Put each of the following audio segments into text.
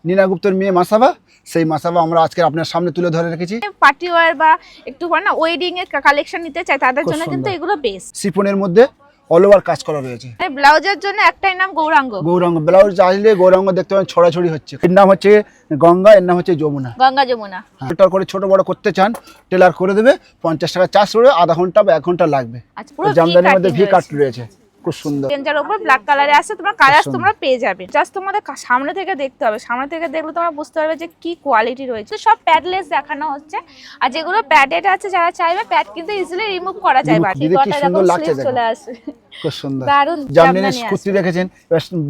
নীনা গুপ্তর মেয়ে মাসাবা, সেই মাসাবা আমরা আজকে আপনার সামনে তুলে ধরে রেখেছি। পার্টি ওয়্যার বা একটু না ওয়েডিং এর কালেকশন নিতে চাই তাদের জন্য কিন্তু এগুলো বেস্ট। শিফনের মধ্যে অল ওভার কাজ করা রয়েছে। ব্লাউজের জন্য একটাই নাম গৌরাঙ্গ। গৌরাঙ্গ ব্লাউজ আসলে গৌরাঙ্গ দেখতে পাবেন ছড়াছড়ি হচ্ছে। এর নাম হচ্ছে গঙ্গা, এর নাম হচ্ছে যমুনা। গঙ্গা যমুনা। টোটাল করে ছোট বড় করতে চান টেলার করে দেবে, 50 টাকা চার্জ করে, আধা ঘন্টা বা 1 ঘন্টা লাগবে। আচ্ছা, পুরো জামদানির মধ্যে ভি কাট রয়েছে, খুব সুন্দর। গেঞ্জার উপর ব্ল্যাক কালারে আছে, তোমরা কালার তোমরা পেয়ে যাবে। জাস্ট তোমাদের সামনে থেকে দেখতে হবে, সামনে থেকে দেখলে তোমরা বুঝতে পারবে যে কি কোয়ালিটি রয়েছে। সব প্যাডলেস দেখানো হচ্ছে, আর যেগুলো প্যাডেড আছে যারা চাইবে প্যাড কিন্তু ইজিলি রিমুভ করা যায়। বাকি কি সুন্দর লাগছে, চলে আসে, খুব সুন্দর। দারুন জামদানির কুর্তি দেখেছেন,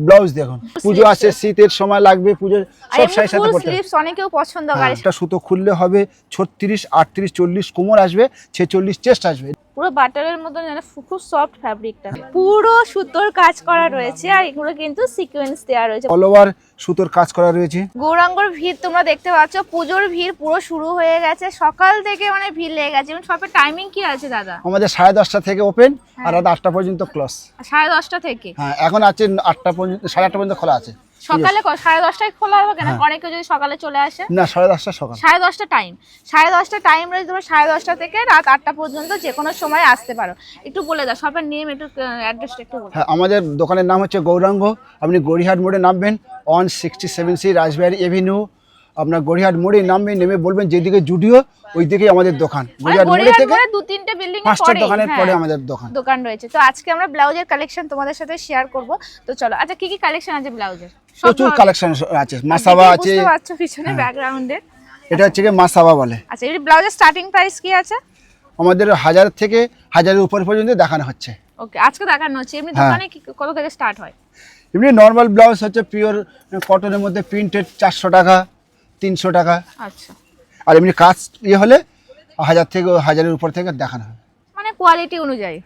ব্লাউজ দেখুন। পূজো আছে, শীতের সময় লাগবে, পূজো সব সাইজ সাথে পড়তে। স্লিভস অনেকেও পছন্দ করে। এটা সুতো খুললে হবে 36, 38, 40 কোমর আসবে, 46 চেস্ট আসবে। পুরো বাটারের মতন, যেন খুব সফট ফ্যাব্রিকটা, পুরো সুতোর কাজ করা রয়েছে, আর এগুলো কিন্তু সিকোয়েন্স দেওয়া রয়েছে। অল ওভার সুতোর কাজ করা রয়েছে। গৌরাঙ্গর ভিড় তোমরা দেখতে পাচ্ছ, পুজোর ভিড় পুরো শুরু হয়ে গেছে, সকাল থেকে মানে ভিড় লেগে গেছে। এবং শপের টাইমিং কি আছে দাদা? আমাদের 10:30টা থেকে ওপেন, আর রাত 8টা পর্যন্ত ক্লোজ। 10:30টা থেকে? হ্যাঁ, এখন আছে 8টা পর্যন্ত, 8:30টা পর্যন্ত খোলা আছে। সকালে 10:30টায় খোলা হবে কেন? অনেকে যদি সকালে চলে আসে। না, 10:30টা সকাল। 10:30টা টাইম, 10:30টা টাইম রয়েছে। তোমরা 10:30টা থেকে রাত 8টা পর্যন্ত যে কোনো সময় আসতে পারো। একটু বলে দাও শপের নেম, একটু অ্যাড্রেসটা একটু বলো। হ্যাঁ, আমাদের দোকানের নাম হচ্ছে গৌরাঙ্গ। আপনি গড়িহাট মোড়ে নামবেন, 167C রাজবাড়ি এভিনিউ। আপনার গড়িহাট মোড়ে নামবেন, নেমে বলবেন যেদিকে জুডিও ওই দিকেই আমাদের দোকান। গড়িহাট মোড়ে থেকে 2-3টে বিল্ডিং এর 5টা দোকানের পরে আমাদের দোকান রয়েছে। তো আজকে আমরা ব্লাউজের কালেকশন তোমাদের সাথে শেয়ার করব। তো চলো, আচ্ছা কি কি কালেকশন আছে ব্লাউজের? প্রচুর কালেকশন আছে। মাসাবা আছে, বুঝতে পারছো পিছনে ব্যাকগ্রাউন্ডে। এটা হচ্ছে কি মাসাবা বলে। আচ্ছা, এই ব্লাউজের স্টার্টিং প্রাইস কি আছে? আমাদের 1000 থেকে 1000-এর উপর পর্যন্ত দেখানো হচ্ছে। ওকে, আজকে দেখানো হচ্ছে। এমনি দোকানে কত থেকে স্টার্ট হয়? এমনি নরমাল ব্লাউজ হচ্ছে পিওর কটনের মধ্যে প্রিন্টেড 400 টাকা, 300 টাকা। আচ্ছা, আর এমনি কাজ হলে 1000 থেকে 1000-এর উপর থেকে দেখানো হয়, মানে কোয়ালিটি অনুযায়ী।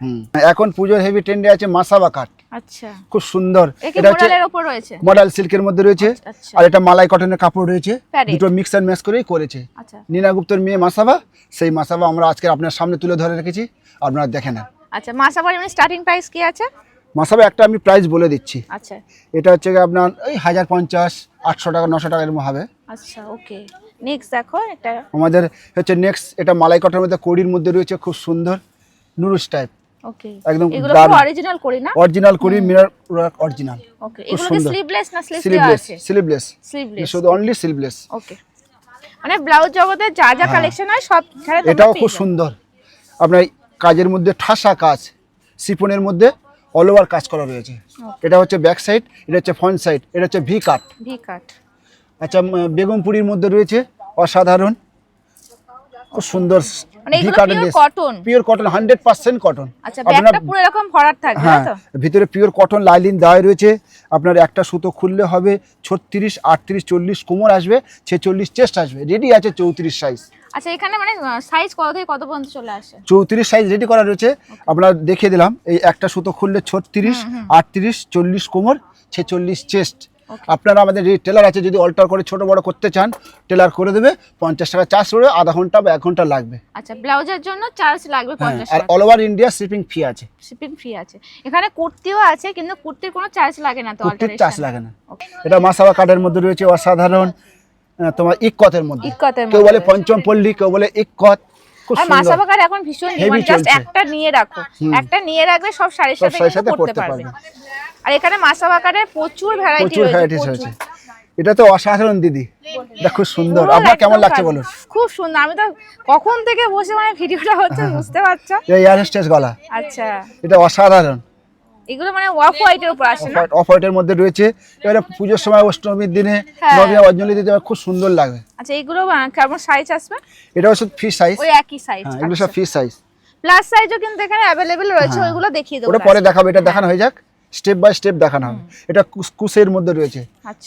এখন পুজোর হেভি ট্রেন্ডে আছে মাসাবা কাট। আচ্ছা, খুব সুন্দর। এটা হচ্ছে মডেলের উপর রয়েছে, মডেল সিল্কের মধ্যে রয়েছে। আর এটা মালাই কটনের কাপড় রয়েছে, দুটো মিক্স এন্ড ম্যাচ করেই করেছে। আচ্ছা, নীনা গুপ্তর মেয়ে মাসাবা, সেই মাসাবা আমরা আজকে আপনার সামনে তুলে ধরে রেখেছি, আপনারা দেখেন। আচ্ছা, মাসাবার এমনি স্টার্টিং প্রাইস কি আছে? মাসাবা একটা আমি প্রাইস বলে দিচ্ছি। আচ্ছা, এটা হচ্ছে আপনার ওই 1050, 800 টাকা, 900 টাকা এরকম হবে। আচ্ছা, ওকে। নেক্সট দেখো, এটা আমাদের হচ্ছে নেক্সট, এটা মালাই কটনের মধ্যে কোডির মধ্যে রয়েছে, খুব সুন্দর নুরুস টাইপ। ওকে, একদম এগুলো অরিজিনাল করি না? অরিজিনাল করি, মিরর ওয়ার্ক অরিজিনাল। ওকে, এগুলো কি স্লিভলেস না স্লিভস দেওয়া আছে? স্লিভলেস, স্লিভলেস, শুধু অনলি স্লিভলেস। ওকে। মানে ব্লাউজ জগতে যা যা কালেকশন হয় সব ছাড়া তোমরা এটাও খুব সুন্দর। আপনার কাজের মধ্যে ঠাসা কাজ, শিফনের মধ্যে অল ওভার কাজ করা রয়েছে। এটা হচ্ছে ব্যাক সাইড, এটা হচ্ছে ফ্রন্ট সাইড, এটা হচ্ছে ভি কাট। ভি কাট। আচ্ছা, বেগমপুরির মধ্যে রয়েছে, অসাধারণ, খুব সুন্দর। মানে এগুলো pure cotton? Pure cotton, 100% cotton. আচ্ছা, ব্যাকটা পুরো এরকম ভরাট থাকবে তো? ভিতরে পিওর কটন লাইলিন দেওয়া রয়েছে। আপনার একটা সুতো খুললে হবে 36, 38, 40 কোমর আসবে, 46 চেস্ট আসবে। রেডি আছে 34 সাইজ। আচ্ছা, এখানে মানে সাইজ কত থেকে কত পর্যন্ত চলে আসে? 34 সাইজ রেডি করা রয়েছে। আপনার দেখিয়ে দিলাম, এই একটা সুতো খুললে 36, 38, 40 কোমর, 46 চেস্ট। আপনারা আমাদের টেলার আছে, যদি অল্টার করে ছোট বড় করতে চান টেলার করে দেবে, 50 টাকা চার্জ করে, আধা ঘন্টা বা 1 ঘন্টা লাগবে। আচ্ছা, ব্লাউজের জন্য চার্জ লাগবে 50 আর টাকা। অল ওভার ইন্ডিয়া শিপিং ফি আছে। শিপিং ফ্রি আছে। এখানে কুর্তিও আছে, কিন্তু কুর্তির কোনো চার্জ লাগে না তো? কুর্তির চার্জ লাগে না। এটা মাসাবা কাটের মধ্যে রয়েছে, অসাধারণ। তোমার ইক্কতের মধ্যে, কেউ বলে পঞ্চম পল্লী, কেউ বলে ইক্কত। আর মাসাবা কাট এখন ভীষণ ডিমান্ড। জাস্ট একটা নিয়ে রাখো, একটা নিয়ে রাখবে, সব শাড়ির সাথে পরতে পারবে। আর এখানে মাসাবা কাটের প্রচুর ভ্যারাইটি রয়েছে। এটা তো অসাধারণ দিদি, এটা খুব সুন্দর। আপনার কেমন লাগছে বলুন? খুব সুন্দর। আমি তো কখন থেকে বসে মানে ভিডিওটা হচ্ছে, বুঝতে পারছো? এই এয়ার স্টেজ গলা। আচ্ছা, এটা অসাধারণ। এগুলো মানে অফ হোয়াইটের উপর আসে না? অফ হোয়াইটের মধ্যে রয়েছে। এবারে পুজোর সময়, অষ্টমীর দিনে নবীয়া অঞ্জলি দিতে খুব সুন্দর লাগবে। আচ্ছা, এগুলো কেমন সাইজ আসবে? এটা হচ্ছে ফ্রি সাইজ। ওই একই সাইজ? এগুলো সব ফ্রি সাইজ। প্লাস সাইজও কিন্তু এখানে अवेलेबल রয়েছে, ওইগুলো দেখিয়ে দেব। ওটা পরে দেখাবো, এটা দেখানো হয়ে যাক, স্টেপ বাই স্টেপ দেখানো হবে। এটা কুশের মধ্যে রয়েছে,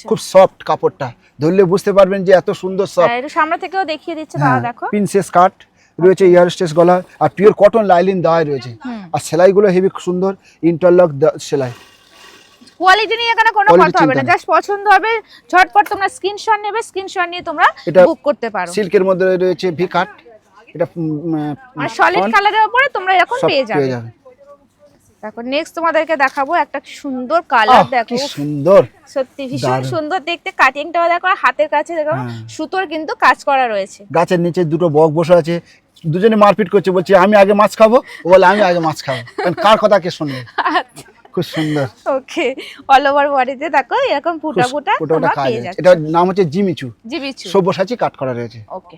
খুব সফট কাপড়টা, ধরলে বুঝতে পারবেন যে এত সুন্দর সফট। এটা সামনে থেকেও দেখিয়ে দিচ্ছে, দাদা দেখো। প্রিন্সেস কাট রয়েছে, ইয়ার স্টেজ গলা, আর পিওর কটন লাইলিন দেওয়া রয়েছে। আর সেলাইগুলো হেভি সুন্দর, ইন্টারলক সেলাই। কোয়ালিটি নিয়ে এখানে কোনো কথা হবে না, জাস্ট পছন্দ হবে ঝটপট তোমরা স্ক্রিনশট নেবে, স্ক্রিনশট নিয়ে তোমরা বুক করতে পারো। সিল্কের মধ্যে রয়েছে ভি কাট, এটা মানে সলিড কালারের উপরে তোমরা এরকম পেয়ে যাবে। দেখো নেক্সট তোমাদেরকে দেখাবো একটা সুন্দর কালার। দেখো কি সুন্দর, সত্যি ভীষণ সুন্দর দেখতে। কাটিংটাও দেখো, আর হাতের কাছে দেখো সুতোর কিন্তু কাজ করা রয়েছে। গাছের নিচে দুটো বক বসে আছে, দুজনে মারপিট করছে, বলছে আমি আগে মাছ খাবো, ও বলে আমি আগে মাছ খাবো, কার কথা কে শুনবে। খুব সুন্দর। ওকে, অল ওভার বডিতে দেখো এরকম ফুটা ফুটা তোমরা পেয়ে যাচ্ছ। এটার নাম হচ্ছে জিমিচু, জিমিচু সব্যসাচী কাট করা রয়েছে। ওকে,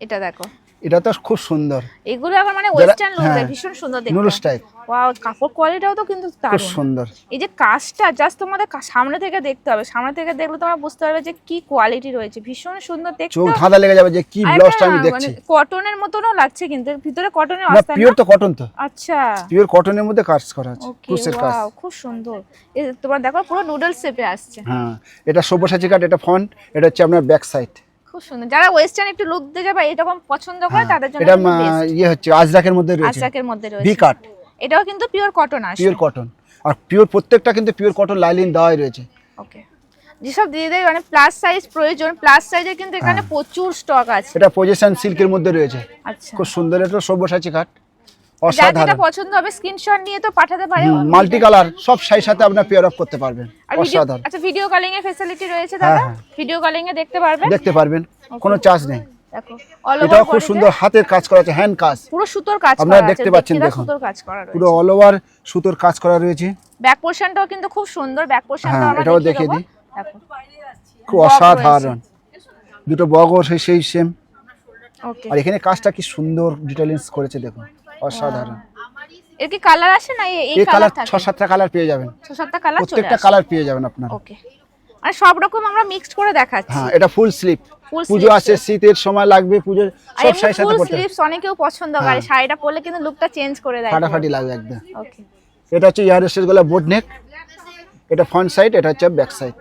এটা দেখো, এটা তো খুব সুন্দর। এগুলো এখন মানে ওয়েস্টার্ন লুক দেয়, ভীষণ সুন্দর দেখতে। Noodles type. ওয়াও, কাপড় কোয়ালিটিটাও তো কিন্তু খুব দারুণ সুন্দর। এই যে কাজটা জাস্ট তোমাদের সামনে থেকে দেখতে হবে, সামনে থেকে দেখলে তোমরা বুঝতে পারবে যে কি কোয়ালিটি রয়েছে, ভীষণ সুন্দর দেখতে। চোখ ধাঁধা লেগে যাবে যে কি ব্লাউজটা আমি দেখছি। কটনের মতনও লাগছে কিন্তু ভিতরে কটনের না, আস্থা না, পিওর তো কটন তো। আচ্ছা, পিওর কটনের মধ্যে কাজ করা আছে, কুশের কাজ। ওয়াও, খুব সুন্দর। এই তোমরা দেখো পুরো নুডলস শেপে আসছে। হ্যাঁ, এটা সব্যসাচী কাট, এটা ফন্ট, এটা হচ্ছে আপনার ব্যাক সাইড। খুব সুন্দর। যারা ওয়েস্টার্ন একটু লুক দিতে যাবে, এরকম পছন্দ করে তাদের জন্য এটা ইয়ে হচ্ছে আজরাকের মধ্যে রয়েছে, আজরাকের মধ্যে রয়েছে ভি কাট। এটাও কিন্তু পিওর কটন আসে, পিওর কটন, আর পিওর প্রত্যেকটা কিন্তু পিওর কটন লাইলিন দেওয়াই রয়েছে। ওকে, যেসব দিদিদের মানে প্লাস সাইজ প্রয়োজন, প্লাস সাইজের কিন্তু এখানে প্রচুর স্টক আছে। এটা পজিশন সিল্কের মধ্যে রয়েছে, আচ্ছা, খুব সুন্দর। এটা সব্যসাচী কাট, যার যেটা অসাধারণ। পছন্দ হবে স্ক্রিনশট নিয়ে তো পাঠাতে পারে। মাল্টি কালার সব সাইজ সাথে আপনারা পেয়ার আপ করতে পারবেন, অসাধারণ। আচ্ছা, ভিডিও কলিং এর ফ্যাসিলিটি রয়েছে দাদা? ভিডিও কলিং এ দেখতে পারবেন, কোনো চার্জ নেই। দেখো অল এটাও ওভার খুব সুন্দর, হাতের কাজ করা আছে, হ্যান্ড কাজ, পুরো সুতোর কাজ করা আছে। আপনারা দেখতে পাচ্ছেন, দেখুন সুতোর কাজ করা রয়েছে, পুরো অল ওভার সুতোর কাজ করা রয়েছে। ব্যাক পোরশনটাও কিন্তু খুব সুন্দর, ব্যাক পোরশনটাও আমরা এটাও দেখিয়ে দেখিয়ে দেব। দিই, দেখো খুব অসাধারণ। দুটো বগর সেই সেম। ওকে, আর এখানে কাজটা কি সুন্দর ডিটেইলিংস করেছে, দেখুন অসাধারণ। এর কি কালার আসে না? এই কালার কালার থাকে 6-7টা কালার পেয়ে যাবেন, 6-7টা কালার চলে প্রত্যেকটা আসে। কালার পেয়ে যাবেন আপনারা। ওকে, আর সব রকম আমরা মিক্সড করে দেখাচ্ছি। হ্যাঁ, এটা ফুল স্লিভ, Full পুজো sleeves আছে, শীতের সময় লাগবে, পুজোর সব সাইজ সাথে ফুল পড়তে স্লিভস অনেকেও পছন্দ করে, শাড়িটা পরলে কিন্তু লুকটা চেঞ্জ করে দেয়, ফাটাফাটি লাগবে একদম। ওকে, এটা হচ্ছে ইয়ার স্টেজ গলা বোট নেক, এটা ফ্রন্ট সাইড, এটা হচ্ছে ব্যাক সাইড।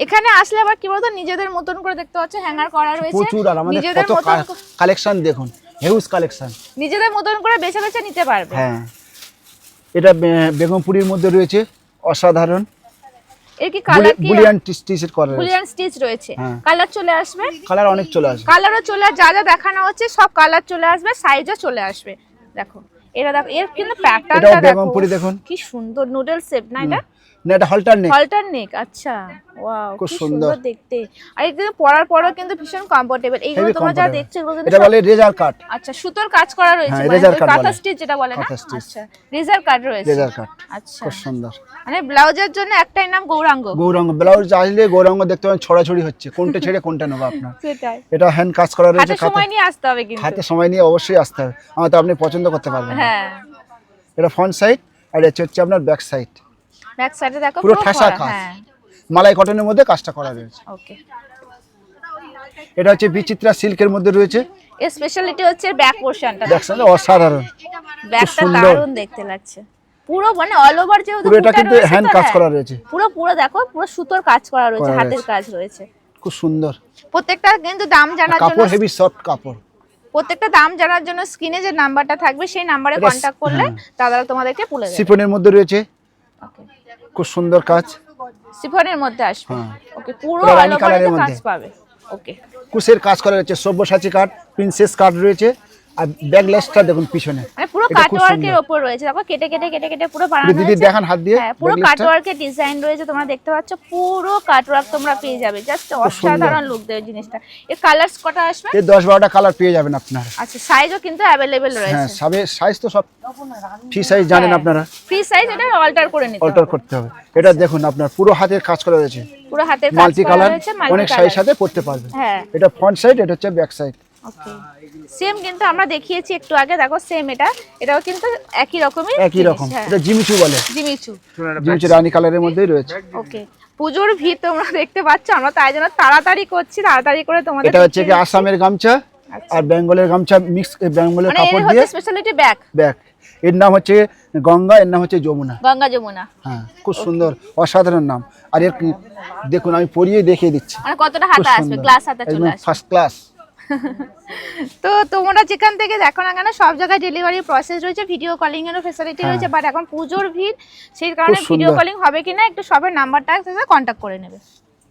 এখানে আসলে আবার কি বলতো, নিজেদের মতন করে দেখতে পাচ্ছ, হ্যাঙ্গার করা রয়েছে প্রচুর। আর আমাদের নিজেদের কত মতন কালেকশন দেখুন, হিউজ কালেকশন, নিজেদের মতন করে বেছে বেছে নিতে পারবে। হ্যাঁ, এটা বেগমপুরীর মধ্যে রয়েছে, অসাধারণ। এর কি কালার কি বুলিয়ান স্টিচ করা রয়েছে, বুলিয়ান স্টিচ রয়েছে, হ্যাঁ। কালার চলে আসবে, কালার অনেক চলে আসবে, কালারও চলে যা যা দেখানো হচ্ছে সব কালার চলে আসবে, সাইজও চলে আসবে। দেখো এটা দেখো, এর কিন্তু প্যাটার্নটা এটাও দেখো, বেগমপুরি দেখুন, কি সুন্দর নুডল শেপ না এটা? না, এটা হলটার নেক, হলটার নেক। আচ্ছা, ওয়াও, খুব কি সুন্দর সুন্দর দেখতে। আর এটা পরার পরও কিন্তু ভীষণ কমফোর্টেবল। এইগুলো Heavy তোমরা যা comfortable। দেখছো এগুলো কিন্তু এটা বলে রেজার কাট। আচ্ছা, সুতোর কাজ করা রয়েছে, হ্যাঁ, মানে রেজার কাট কাঁথা বলে। স্টিচ যেটা বলে না? কাঁথা স্টিচ। আচ্ছা, রেজার কাট রয়েছে, রেজার কাট, আচ্ছা, খুব সুন্দর। মানে ব্লাউজের জন্য একটাই নাম গৌরাঙ্গ। গৌরাঙ্গ ব্লাউজ আসলে গৌরাঙ্গ দেখতে পাবেন, ছড়াছড়ি হচ্ছে, কোনটা ছেড়ে কোনটা নেবো আপনার। সেটাই, এটা হ্যান্ড কাজ করা রয়েছে, হাতে সময় নিয়ে আসতে হবে কিন্তু, হাতে সময় নিয়ে অবশ্যই আসতে হবে, আমার তো আপনি পছন্দ করতে পারবেন। হ্যাঁ। এটা ফ্রন্ট সাইড, আর এটা হচ্ছে আপনার ব্যাক সাইড, ব্যাক সাইডে দেখো পুরো ঠাসা করা, কাজ, হ্যাঁ, মালাই কটনের মধ্যে কাজটা করা রয়েছে। ওকে। এটা হচ্ছে বিচিত্রা সিল্কের মধ্যে রয়েছে, এর স্পেশালিটি হচ্ছে ব্যাক পোরশনটা, ব্যাক সাইড অসাধারণ, ব্যাকটা সুন্দর। দারুণ দেখতে লাগছে, পুরো মানে অল ওভার যেহেতু পুরো এটা বুটা কিন্তু রয়েছে হ্যান্ড তো, কাজ হ্যাঁ, করা রয়েছে, পুরো দেখো, পুরো সুতোর কাজ করা রয়েছে, করা হাতের রয়েছে। কাজ রয়েছে, খুব সুন্দর। প্রত্যেকটা কিন্তু দাম জানার জন্য, কাপড় হেভি সফট কাপড়, প্রত্যেকটা দাম জানার জন্য স্ক্রিনে যে নাম্বারটা থাকবে সেই নাম্বারে এটা কন্টাক্ট করলে তারা তোমাদেরকে বলে দেবে। সিফনের মধ্যে রয়েছে, ওকে, খুব সুন্দর কাজ, সিফনের মধ্যে আসবে, হ্যাঁ। ওকে, পুরো পুরো অল রানী ওভারে কালারের কাজ মধ্যে। পাবে, ওকে। কুশের কাজ করা রয়েছে, সব্যসাচী কাট, প্রিন্সেস কাট রয়েছে, আর ব্যাকলেসটা দেখুন পিছনে, মানে পুরো এটা খুব কাটওয়ার্কের সুন্দর। উপর রয়েছে, দেখো কেটে কেটে কেটে কেটে পুরো বানানো দিদি হয়েছে, দেখান হাত দিয়ে, হ্যাঁ, পুরো ব্যাকলেসটা কাটওয়ার্কের ডিজাইন রয়েছে, তোমরা দেখতে পাচ্ছ, পুরো কাটওয়ার্ক তোমরা পেয়ে যাবে, জাস্ট অসাধারণ লুক দেবে জিনিসটা। এর কালারস কটা আসবে? এই 10-12টা কালার পেয়ে যাবেন আপনারা। আচ্ছা, সাইজও কিন্তু অ্যাভেলেবেল হ্যাঁ, রয়েছে, সবে সাইজ তো সব ফ্রি সাইজ জানেন আপনারা, ফ্রি সাইজ, এটা অল্টার করে নিতে অল্টার হবে, করতে হবে। এটা দেখুন আপনার পুরো হাতের কাজ করা রয়েছে, পুরো হাতের কাজ মাল্টি করা কালার, রয়েছে, অনেক সাইজ সাথে পড়তে পারবে। হ্যাঁ, এটা ফ্রন্ট সাইড, এটা হচ্ছে ব্যাক সাইড, ওকে। সেম কিন্তু আমরা দেখিয়েছি একটু আগে, দেখো সেম এটাও কিন্তু একই রকমই, একই রকম। এটা জিমিচু বলে, জিমিচু, জিমিচু রানী কালারের মধ্যেই রয়েছে। ওকে। পুজোর ভিড় তোমরা দেখতে পাচ্ছ, আমরা তাই জন্য তাড়াতাড়ি করছি, তাড়াতাড়ি করে তোমাদের এটা হচ্ছে কি আসামের গামছা আর বেঙ্গলের গামছা মিক্স, বেঙ্গলের মানে এর কাপড় হচ্ছে দিয়ে স্পেশালিটি ব্যাক, ব্যাক। এর নাম হচ্ছে গঙ্গা, এর নাম হচ্ছে যমুনা। গঙ্গা যমুনা, হ্যাঁ, খুব সুন্দর, অসাধারণ নাম। আর এর দেখুন, আমি পরিয়ে দেখিয়ে দিচ্ছি, মানে কতটা হাতা আসবে, গ্লাস হাতা চলে আসবে, ফার্স্ট ক্লাস। তো তোমরা যেখান থেকে দেখো না কেন সব জায়গায় ডেলিভারি প্রসেস রয়েছে, ভিডিও কলিং এরও ফ্যাসিলিটি রয়েছে, বাট এখন পুজোর ভিড়, সেই কারণে ভিডিও কলিং হবে কিনা একটু সবের নাম্বারটা সাথে কন্টাক্ট করে নেবে।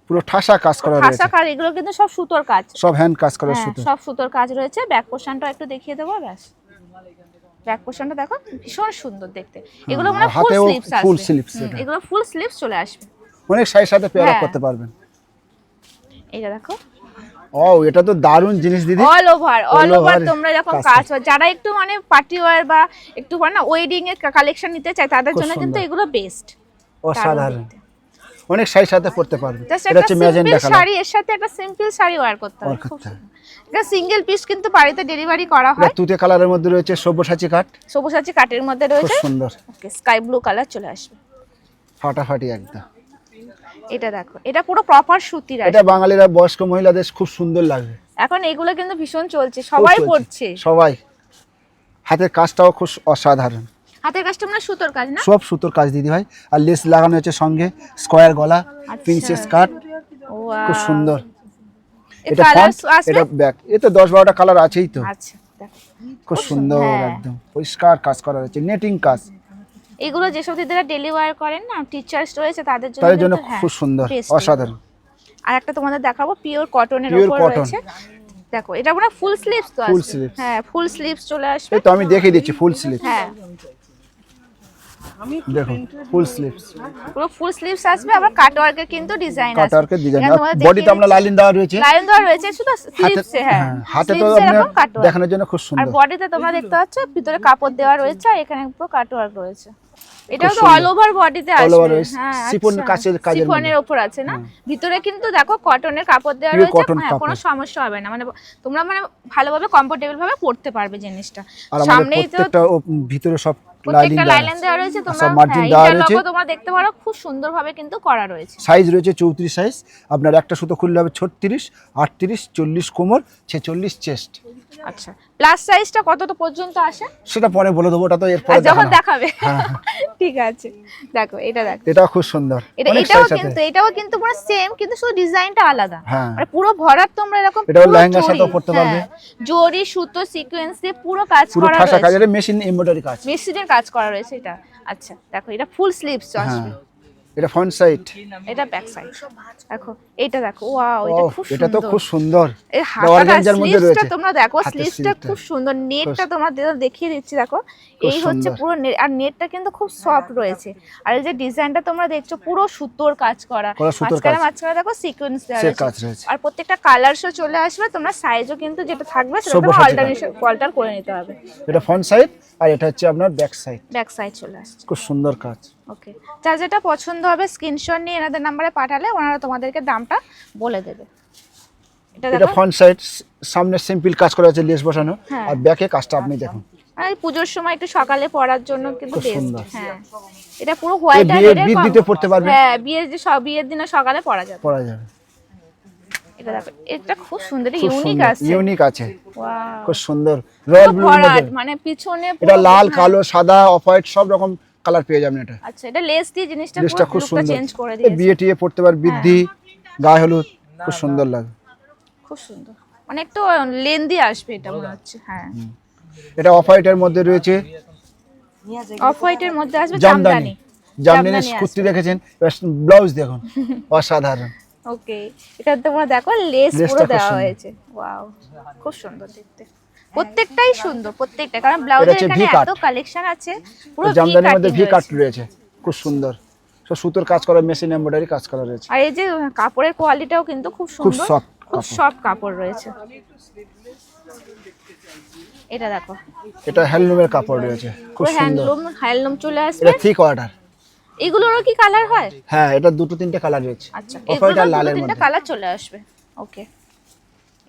পুরো ঠাসা কাজ করা রয়েছে, ঠাসা কাজ, এগুলো কিন্তু সব সুতোর কাজ, সব হ্যান্ড কাজ করা হ্যাঁ, সুতো। সব সুতোর কাজ রয়েছে। ব্যাক পোর্শনটা একটু দেখিয়ে দেবো, ব্যাস। ব্যাক পোর্শনটা দেখো ভীষণ সুন্দর দেখতে। এগুলো মানে ফুল হাতেও স্লিভস আসবে, ফুল স্লিভস এটা এগুলো ফুল স্লিভস চলে আসবে, অনেক শাড়ির সাথে পেয়ার আপ হ্যাঁ। করতে পারবেন। এইটা দেখো ও এটা তো দারুণ জিনিস দিদি, অল ওভার তোমরা এরকম কাজ কাজ যারা একটু মানে পার্টি ওয়্যার বা একটু মানে ওয়েডিং এর কালেকশন নিতে চায় তাদের খুব জন্য কিন্তু সুন্দর। এগুলো বেস্ট, অসাধারণ, অনেক শাড়ির সাথে পরতে পারবে। জাস্ট এটা একটা হচ্ছে সিম্পল ম্যাজেন্টা কালার, শাড়ি, এর সাথে একটা সিম্পল শাড়ি ওয়্যার করতে হবে, খুব সুন্দর। এটা সিঙ্গেল পিস কিন্তু বাড়িতে ডেলিভারি করা এটা হয়। তুতে কালারের মধ্যে রয়েছে সব্যসাচী কাট, সবুজ আছে কাটের মধ্যে খুব রয়েছে, সুন্দর ওকে স্কাই ব্লু কালার চলে আসবে। ফাটাফাটি একদম। এটা দেখো, এটা পুরো প্রপার সুতির এটা আছে। বাঙালিরা বয়স্ক মহিলাদের খুব সুন্দর লাগবে। এখন এগুলো কিন্তু ভীষণ চলছে, সবাই খুব চলছে, পড়ছে। সবাই। হাতের কাজটাও খুব অসাধারণ, হাতের কাজটা মানে সুতোর কাজ না? সব সুতোর কাজ দিদি ভাই, আর লেস লাগানো হচ্ছে সঙ্গে, স্কয়ার গলা, প্রিন্সেস কাট, খুব সুন্দর। এটা ফ্রন্ট, এটা ব্যাক, এতে 10-12টা কালার আছেই তো। আচ্ছা দেখো খুব সুন্দর, হ্যাঁ। একদম পরিষ্কার কাজ করা হয়েছে, নেটিং কাজ। এগুলো যেসব দিদিরা ডেলি ওয়্যার করেন না, টিচার্স রয়েছে তাদের জন্য তাদের জন্য কিন্তু, হ্যাঁ, খুব সুন্দর, best। অসাধারণ। আর একটা তোমাদের দেখাবো পিওর কটনের Pure উপর cotton। রয়েছে, দেখো এটা পুরো ফুল স্লিভস তো Full আসবে, sleeves। হ্যাঁ ফুল স্লিভস চলে আসবে। এই তো আমি দেখিয়ে দিচ্ছি ফুল স্লিভ, হ্যাঁ দেখুন ফুল স্লিভস, পুরো ফুল স্লিভস আসবে, আবার কাট ওয়ার্কের কিন্তু ডিজাইন আছে। কাটারকে ডিজাইন, এখানে তোমাদের বডিতে আমরা লাইন দেওয়া রয়েছে, লাইন দেওয়া রয়েছে শুধু হাতে, স্লিভসে, হ্যাঁ হাতে তো sleeves এ আপনি এরকম কাট ওয়ার্ক। দেখানোর জন্য খুব আর সুন্দর। বডিতে তোমরা দেখতে পাচ্ছ ভিতরে কাপড় দেওয়া রয়েছে, আর এখানে পুরো কাট ওয়ার্ক রয়েছে। এটাও তো সুন্দর। অল ওভার বডিতে All over আসবে, রয়েছে, হ্যাঁ শিফন কাচের কাজের শিফনের মধ্যে। উপর আছে না, ভিতরে কিন্তু দেখো কটনের কাপড় দেওয়া Pure রয়েছে, cotton হ্যাঁ কোনো কাপড়। সমস্যা হবে না, মানে তোমরা মানে ভালোভাবে কমফোর্টেবল ভাবে পড়তে পারবে জিনিসটা। আর আমাদের সামনেই তো প্রত্যেকটা ভিতরে সব লাইনিং প্রত্যেকটা দেওয়া লাইন দেওয়া রয়েছে, তোমরা সব মার্জিন হ্যাঁ, দেওয়া ইন্টারলকও রয়েছে। তোমরা দেখতে পারো, খুব সুন্দরভাবে কিন্তু করা রয়েছে। সাইজ রয়েছে 34 সাইজ, আপনার একটা সুতো খুললে হবে 36, 38, 40 কোমর, 46 চেস্ট। আচ্ছা প্লাস সাইজটা কতটা পর্যন্ত আসে সেটা পরে বলে দেবো, ওটা তো আর এরপরে যখন দেখানো। দেখাবে? ঠিক আছে দেখো এটা দেখো, এটাও খুব সুন্দর, অনেক এটাও সাইজ সাথে। কিন্তু এটাও কিন্তু পুরো সেম, কিন্তু শুধু ডিজাইনটা আলাদা, হ্যাঁ। মানে পুরো ভরাট তোমরা এরকম এটাও পুরো লেহেঙ্গার জরি, সাথেও পরতে পারবে। হ্যাঁ, জরি সুতো সিকোয়েন্স দিয়ে পুরো কাজ পুরো করা ঠাসা কাজ, রয়েছে, এটা মেশিন এমব্রয়ডারি কাজ। মেশিনের কাজ করা রয়েছে এটা। আচ্ছা দেখো এটা ফুল স্লিভস হ্যাঁ, আসবে, এটা ফ্রন্ট সাইড, এটা ব্যাক সাইড। দেখো এটা দেখো, ওয়াও এটা খুব এটা তো সুন্দর, খুব সুন্দর। এই এটা হাতাটা অর্গানজার মধ্যে স্লিভসটা রয়েছে, তোমরা দেখো, হাতের স্লিভসটা স্লিভসটা। খুব সুন্দর, নেটটা তোমরা দেখিয়ে দিচ্ছি দেখো, খুব এই হচ্ছে সুন্দর। পুরো নেট, আর নেটটা কিন্তু খুব সফট রয়েছে, আর এই যে ডিজাইনটা তোমরা দেখছো পুরো সুতোর কাজ করা, সুতোর মাঝখানে কাজ। মাঝখানে দেখো সিকোয়েন্স দেওয়া সে রয়েছে, কাজ রয়েছে। আর প্রত্যেকটা কালারসও চলে আসবে, তোমরা সাইজও কিন্তু যেটা থাকবে সেটা সব তোমরা বসাতে অল্টার করে নিতে হবে। এটা ফ্রন্ট সাইড, আর এটা হচ্ছে আপনার ব্যাক সাইড, ব্যাক সাইড চলে আসছে, খুব সুন্দর কাজ। ওকে। যার যেটা পছন্দ হবে স্ক্রিনশট নিয়ে এনাদের নাম্বারে পাঠালে ওনারা তোমাদেরকে দামটা বলে দেবে। এটা এটা দেখো ফ্রন্ট সাইড, সামনে সিম্পল কাজ করা আছে, লেস বসানো, হ্যাঁ। আর ব্যাকে কাজটা আপনি দেখুন। এই পুজোর সময় একটু সকালে পরার জন্য কিন্তু খুব বেস্ট, সুন্দর। হ্যাঁ এটা পুরো হোয়াইট আর বিয়ে রেড, বিয়ে দিতে পড়তে পারবে, হ্যাঁ বিয়ের যে সব বিয়ের দিনে সকালে পরা যাবে। পরা যাবে। এটা দেখো এটা খুব সুন্দর, খুব ইউনিক সুন্দর, আছে, ইউনিক আছে, ওয়াও খুব সুন্দর, রয়্যাল ব্লুর ভরাট, মধ্যে। মানে পিছনে এটা পুরো, লাল, হ্যাঁ। কালো, সাদা, অফ হোয়াইট সব রকম কালার পেয়ে যাবেন। এটা আচ্ছা এটা লেস দিয়ে জিনিসটা ড্রেসটা খুব পুরো লুকটা সুন্দর, চেঞ্জ করে এই দিয়েছে, বিয়ে টিয়ে পড়তে পার, বৃদ্ধি, গায়ে হলুদ, খুব সুন্দর লাগে। খুব সুন্দর, মানে একটু লেন্দি আসবে এটা মনে হচ্ছে, হ্যাঁ এটা অফ হোয়াইটের মধ্যে রয়েছে, অফ হোয়াইটের মধ্যে আসবে জামদানি, জামদানি, জামদানি কুর্তি দেখেছেন, ব্লাউজ দেখুন, অসাধারণ। ওকে এটা তোমরা দেখো লেস লেসটা পুরো খুব দেওয়া সুন্দর। হয়েছে, ওয়াও খুব সুন্দর দেখতে, প্রত্যেকটাই সুন্দর প্রত্যেকটা, কারণ এটা ব্লাউজের হচ্ছে এখানে V-cut। এত কালেকশন আছে, পুরো জামদানির মধ্যে ভি কাট রয়েছে। রয়েছে, খুব সুন্দর, সব সুতোর কাজ করা, মেশিন এমব্রয়ডারি কাজ করা রয়েছে, আর এই যে কাপড়ের কোয়ালিটিটাও কিন্তু খুব সুন্দর, soft খুব কাপড়। সফট কাপড় রয়েছে। এটা দেখো এটা হ্যান্ডলুমের কাপড় রয়েছে, খুব পুরো সুন্দর। হ্যান্ডলুম চলে আসবে, এটা থিক অর্ডার, এগুলোরও কি কালার হয়? হ্যাঁ এটা দুটো তিনটে কালার রয়েছে, আচ্ছা অফ হোয়াইট এগুলো আর দুটো লালের তিনটা মধ্যে। কালার চলে আসবে, ওকে।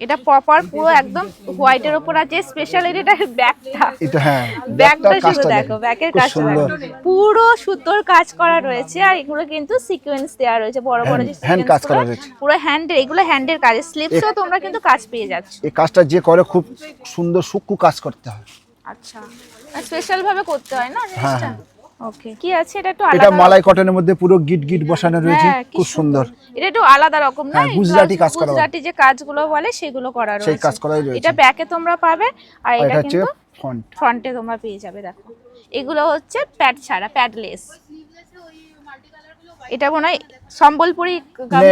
এটা প্রপার পুরো একদম হোয়াইটের উপর আছে, স্পেশাল এটা ব্যাগটা, এটা হ্যাঁ, ব্যাগটা শুধু কাজটা দেখো, ব্যাগের খুব কাজটা সুন্দর। দেখো, পুরো সুতোর কাজ করা রয়েছে, আর এগুলো কিন্তু সিকোয়েন্স দেওয়া রয়েছে, বড় বড় যে হ্যান্ড কাজ সিকোয়েন্স করা রয়েছে। পুরো হ্যান্ডের, এগুলো হ্যান্ডের কাজ, স্লিপসও তোমরা কিন্তু কাজ পেয়ে যাচ্ছ। এই কাজটা যে করে খুব সুন্দর সূক্ষ্ম কাজ করতে হয়। আচ্ছা স্পেশাল ভাবে করতে হয় না জিনিসটা, ওকে। কি আছে এটা একটু এটা আলাদা, মালাই কটনের মধ্যে পুরো গিট গিট বসানো রয়েছে, হ্যাঁ, কি খুব সুন্দর। এটা একটু আলাদা রকম না, হ্যাঁ, গুজরাটি কাজ করা, গুজরাটি যে কাজগুলো বলে সেগুলো করা রয়েছে, সেই কাজ করাই রয়েছে। এটা ব্যাকে তোমরা পাবে, আর আর এটা এটা হচ্ছে কিন্তু ফ্রন্ট, ফ্রন্টে তোমরা পেয়ে যাবে। দেখো এগুলো হচ্ছে প্যাড ছাড়া, প্যাডলেস। এটা মনে হয় সম্বলপুরি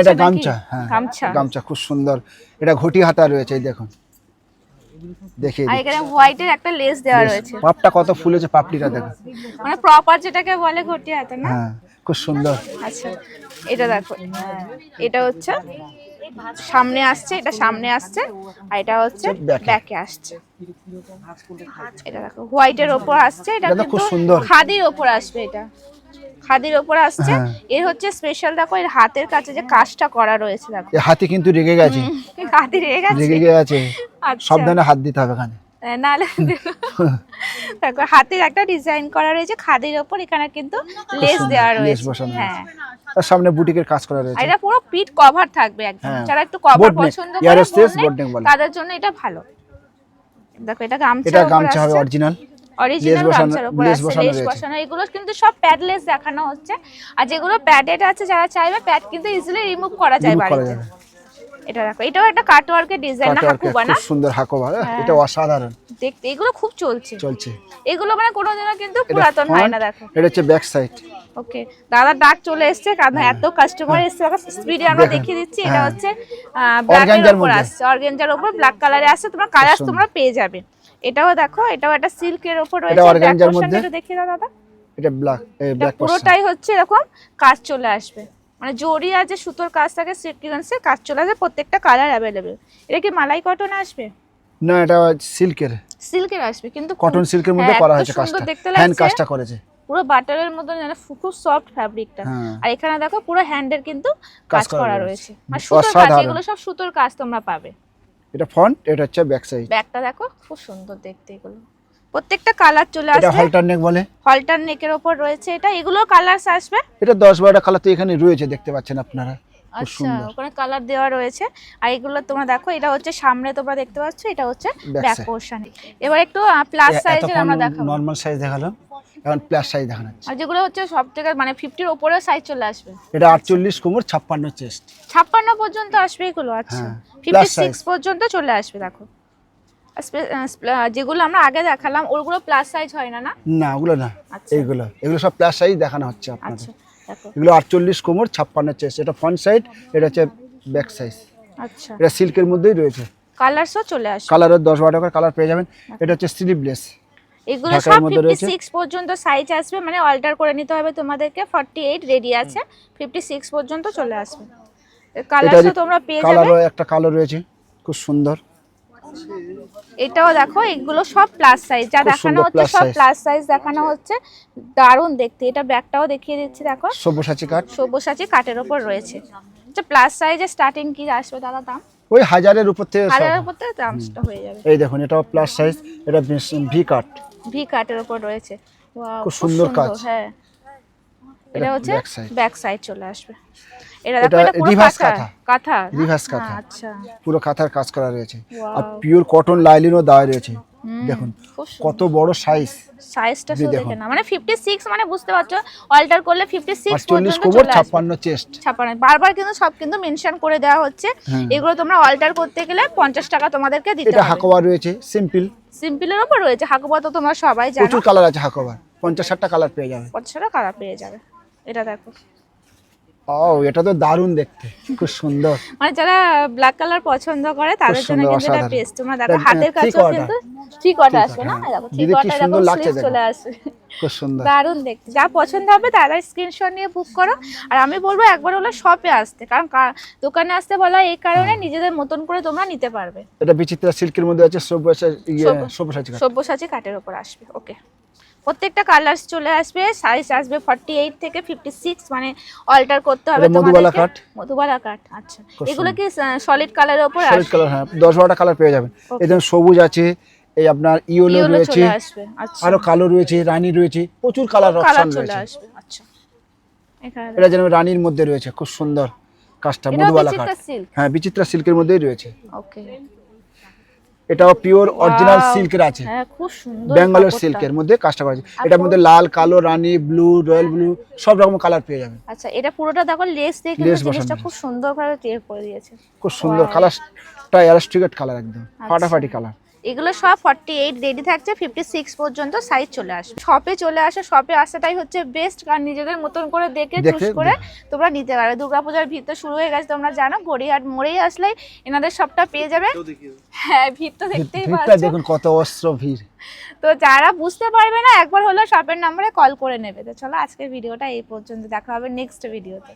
এটা গামছা, গামছা, হ্যাঁ গামছা, গামছা খুব সুন্দর। এটা ঘটি হাতা রয়েছে, এই দেখুন দেখিয়ে আর দিই। এখানে হোয়াইটের একটা লেস দেওয়া রয়েছে, পাপটা কত ফুলেছে, পাপড়িটা দেখো। মানে প্রপার যেটাকে বলে ঘটি হাতে না। হ্যাঁ খুব সুন্দর। আচ্ছা এটা দেখো, এটা হচ্ছে সামনে আসছে, এটা সামনে আসছে, আর এটা হচ্ছে back এ। ব্যাকে আসছে। এটা দেখো হোয়াইটের ওপর আসছে, এটা এটা তো খুব কিন্তু সুন্দর। খাদির ওপর আসবে, এটা খাদির ওপর আসছে। হ্যাঁ। এর হচ্ছে স্পেশাল দেখো এর হাতের কাছে যে কাজটা করা রয়েছে দেখো। এই হাতি কিন্তু রেগে গেছে, হাতি রেগে গেছে, রেগে গেছে, আচ্ছা সাবধানে হাত দিতে হবে এখানে। নাহলে দেখো হাতের একটা ডিজাইন করা রয়েছে খাদির ওপর, এখানে কিন্তু লেস দেওয়া লেস রয়েছে। বসানো হ্যাঁ আছে। তার সামনে বুটিকের কাজ করা আর রয়েছে। এটা পুরো পিট কভার থাকবে একদম, হ্যাঁ। যারা একটু কভার Boat neck, পছন্দ করে Aerospace boat boat neck, neck বলে। তাদের জন্য এটা ভালো। দেখো এটা গামছা, এটা গামছা হবে অরিজিনাল, অরিজিনাল বসানো- গামছার উপর লেস আছে, বসানো লেস রয়েছে। বসানো। এগুলো কিন্তু সব প্যাডলেস দেখানো হচ্ছে, আর যেগুলো প্যাডেড আছে যারা চাইবে প্যাড কিন্তু ইজিলি রিমুভ করা যায় রিমুভ করা বাড়িতে। যাবে। এটা দেখো, এটাও একটা কাটওয়ার্কের ডিজাইন না, কাটওয়ার্কে হাকুবা না, খুব সুন্দর হাকোবা, এটা অসাধারণ দেখতে এগুলো খুব চলছে। চলছে। এগুলো মানে কোনোদিনও কিন্তু এটা পুরাতন হয় front, না। দেখো এটা হচ্ছে ব্যাক সাইড। ওকে, দাদা ডাক চলে এসেছে কারণ এত কাস্টমার এসেছে, স্পিডে আমরা দেখেন। দেখিয়ে দিচ্ছি। এটা হ্যাঁ। হচ্ছে ব্ল্যাকের Organza-র উপর মধ্যে। আসছে, অর্গানজার উপর ব্ল্যাক কালারে আসছে, তোমরা কালার সুন্দর। তোমরা পেয়ে যাবে। এটাও দেখো, এটাও একটা সিল্কের উপর রয়েছে, এটা organza-র back portion মধ্যে। একটু দেখিয়ে দাও দাদা। এটা ব্ল্যাক, এটা ব্ল্যাক পোর্শন। পুরোটাই হচ্ছে এরকম কাজ চলে আসবে, মানে জরি আর যে সুতোর কাজ থাকে সিকোয়েন্সে কাজ চলে আসবে, প্রত্যেকটা কালার অ্যাভেলেবেল। এটা কি মালাই কটন আসবে? না এটা সিল্কের, সিল্কের আসবে, কিন্তু কটন সিল্কের মধ্যে হ্যাঁ, করা এত হয়েছে সুন্দর কাজটা, দেখতে হ্যান্ড লাগছে। কাজটা করেছে। পুরো বাটারের মতন, যেন খুব সফট ফ্যাব্রিকটা। হ্যাঁ। আর এখানে দেখো পুরো হ্যান্ডের কিন্তু কাজ করা রয়েছে, মানে সুতোর কাজ, অসাধারণ। এগুলো সব সুতোর কাজ তোমরা পাবে। এটা ফ্রন্ট, এটা হচ্ছে ব্যাক সাইড। ব্যাগটা দেখো খুব সুন্দর দেখতে, এগুলো প্রত্যেকটা কালার চলে এটা আসবে। হলটার নেক বলে, হলটার নেকের উপর রয়েছে এটা, এগুলো কালারস আসবে। এটা 10-12টা কালার তো এখানে রয়েছে, দেখতে পাচ্ছেন আপনারা, খুব আচ্ছা, সুন্দর। ওখানে কালার দেওয়া রয়েছে। আর এগুলো তোমরা দেখো, এটা হচ্ছে সামনে তোমরা দেখতে পাচ্ছ, এটা হচ্ছে Back ব্যাক side। পোরশন। এবার একটু প্লাস সাইজের আমরা দেখাবো, নরমাল সাইজ দেখালাম, এখন প্লাস সাইজ দেখানো হচ্ছে। আর যেগুলো হচ্ছে সব থেকে মানে 50 এর উপরে সাইজ চলে আসবে। এটা 48 কোমর, 56 চেস্ট। 56 পর্যন্ত আসবে এগুলো। আচ্ছা, হ্যাঁ, plus 56 size। পর্যন্ত চলে আসবে। দেখো যেগুলো আমরা আগে দেখালাম ওগুলো প্লাস সাইজ হয় না, না? না ওগুলো না, আচ্ছা। এগুলো সব প্লাস সাইজ দেখানো হচ্ছে আপনাদের। আচ্ছা দেখো, এগুলো 48 কোমর, 56 চেস্ট। এটা ফ্রন্ট সাইড, এটা হচ্ছে ব্যাক সাইজ। আচ্ছা এটা সিল্কের মধ্যেই রয়েছে, কালারসও চলে আসবে। কালারের 10-12 টাকার কালার পেয়ে যাবেন। এটা হচ্ছে স্লিভলেস, এগুলো ঢাকার সব মধ্যে রয়েছে। 56 পর্যন্ত সাইজ আসবে, মানে অল্টার করে নিতে হবে তোমাদেরকে। 48 রেডি আছে, 56 পর্যন্ত চলে আসবে। কালারসও তোমরা পেয়ে যাবে। কালারও একটা কালার রয়েছে, খুব সুন্দর। এটাও দেখো, এগুলো সব প্লাস সাইজ, যা খুব দেখানো সুন্দর হচ্ছে plus সব size। প্লাস সাইজ দেখানো হচ্ছে, দারুণ দেখতে। এটা ব্যাগটাও দেখিয়ে দিচ্ছি, দেখো সব্যসাচী কাঠ, সব্যসাচী কাঠের উপর রয়েছে। আচ্ছা, প্লাস সাইজে স্টার্টিং কি আসবে দাদা দাম? ওই 1000-এর উপর থেকে সব। হাজারের উপর থেকে দামটা হয়ে যাবে। এই দেখুন, এটাও প্লাস সাইজ, এটা ভি কাট, ভি কাটের উপর রয়েছে। Wow, খুব সুন্দর কাজ। হ্যাঁ, এটা হচ্ছে back side। ব্যাক সাইড চলে আসবে। এটা দেখো, এটা এটা পুরো reverse কাঁথা কাঁথা। কাঁথা না? Reverse কাঁথা। হ্যাঁ, আচ্ছা পুরো কাঁথার কাজ করা রয়েছে, Wow। আর পিওর কটন লাইলিনও দেওয়া রয়েছে। দেখুন খুব কত বড় সাইজ, সাইজটা শুধু দেখুন। দেখে না, মানে 56 মানে বুঝতে পারছো, অল্টার করলে 56 48 পর্যন্ত কোমর, চলে আসবে। 56 চেস্ট। 56 বারবার কিন্তু সব কিন্তু মেনশন করে দেওয়া হচ্ছে। হ্যাঁ। এগুলো তোমরা অল্টার করতে গেলে 50 টাকা তোমাদেরকে দিতে এটা হবে। হাকোবা রয়েছে, সিম্পল, সিম্পলের উপর রয়েছে। হাকুবা তো তোমরা সবাই জানো, প্রচুর কালার আছে হাকোবা, 50-60টা কালার পেয়ে যাবে। 50 টাকা কালার পেয়ে যাবে। এটা দেখো, ও এটা তো দারুণ দেখতে, খুব সুন্দর। মানে যারা ব্ল্যাক কালার পছন্দ করে তাদের জন্য সুন্দর, কিন্তু এটা অসাধারণ। বেস্ট। তোমরা দেখো এটা, হাতের three কাছেও quarter। কিন্তু 3 কোয়ার্টার আসবে না? দেখো 3 দিদি কি কোয়ার্টার সুন্দর এরকম লাগছে স্লিভ দেখো। চলে আসবে। খুব সুন্দর। দারুণ দেখতে। যা পছন্দ হবে তারা স্ক্রিনশট নিয়ে বুক করো। আর আমি বলবো একবার হলো শপে আসতে, কারণ দোকানে আসতে বলা এই কারণে নিজেদের মতন করে তোমরা নিতে পারবে। এটা বিচিত্রা সিল্কের মধ্যে আছে, সব্যসাচী কাঠ। সব্যসাচী কাঠের উপর আসবে। ওকে, প্রত্যেকটা কালার চলে আসবে, সাইজ আসবে 48 থেকে 56, মানে অল্টার করতে হবে এটা মধুবালা তোমাদেরকে। কাঠ। মধুবালা কাঠ, আচ্ছা। খুব এগুলো কি সলিড কালারের উপর সলিড আসবে? কালার, হ্যাঁ 10-12টা কালার পেয়ে যাবেন। এখানে সবুজ আছে, এই আপনার ইয়েলো ইয়েলো রয়েছে, চলে আসবে। আচ্ছা, আরো কালো রয়েছে, রানী রয়েছে, প্রচুর কালার কালার অপশন চলে রয়েছে। আসবে। আচ্ছা, এখানে এটা যেন রানীর মধ্যে রয়েছে, খুব সুন্দর কাজটা, এটা মধুবালা কাঠ। বিচিত্রা সিল্ক। হ্যাঁ বিচিত্রা সিল্কের মধ্যেই রয়েছে। ওকে, এটাও পিওর অরিজিনাল Wow! সিল্কের আছে, হ্যাঁ খুব সুন্দর বেঙ্গলের কাপড়টা। সিল্কের মধ্যে কাজটা করা আছে। এটার মধ্যে লাল, কালো, রানী, ব্লু, রয়্যাল ব্লু, সব রকম কালার পেয়ে যাবেন। আচ্ছা, এটা পুরোটা দেখো লেস দিয়ে লেস কিন্তু জিনিসটা বসানো খুব সুন্দর ভাবে তৈরি করে দিয়েছে। খুব সুন্দর Wow! কালারটা, এলাস্টিকেট কালার, একদম ফাটাফাটি কালার। এগুলো সব 48 রেডি থাকছে, 56 পর্যন্ত সাইজ চলে আসবে। শপে চলে আসে, শপে আসাটাই হচ্ছে বেস্ট, কারণ নিজেদের মতন করে দেখে চুজ করে তোমরা নিতে পারবে। দুর্গাপূজার ভিড় তো শুরু হয়ে গেছে, তোমরা জানো, গড়িয়াহাট মোড়েই আসলেই এনাদের সবটা পেয়ে যাবে। হ্যাঁ, ভিড় তো দেখতেই পাচ্ছ, দেখুন কত অস্ত্র ভিড়। তো যারা বুঝতে পারবে না একবার হলো শপের নম্বরে কল করে নেবে। তো চলো আজকের ভিডিওটা এই পর্যন্ত, দেখা হবে নেক্সট ভিডিওতে।